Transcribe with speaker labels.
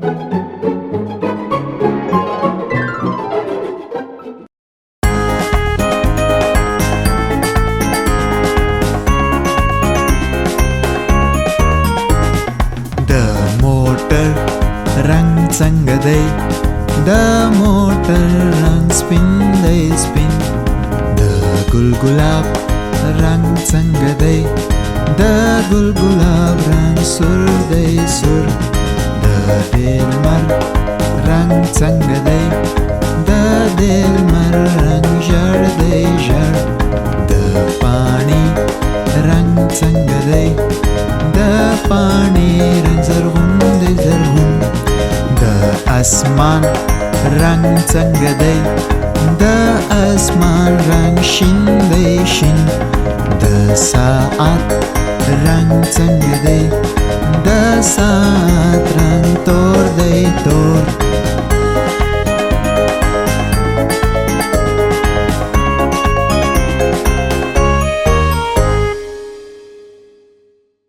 Speaker 1: موټر رنگ څنګه دی د موټر رنگ سپین دی سپین د ګلاب رنگ څنګه دی د ګلاب رنگ سور دی سور د دلمر رنگ څنګه دی د دلمر رنگ ژړ دی ژړ د پانی رنگ څنګه دی د پانی رنگ زرغون دی زرغون د اسمان رنگ څنګه دی د اسمان رنگ شین دی شین د ساعت رنگ څنګه دی د ساعت رنگ تو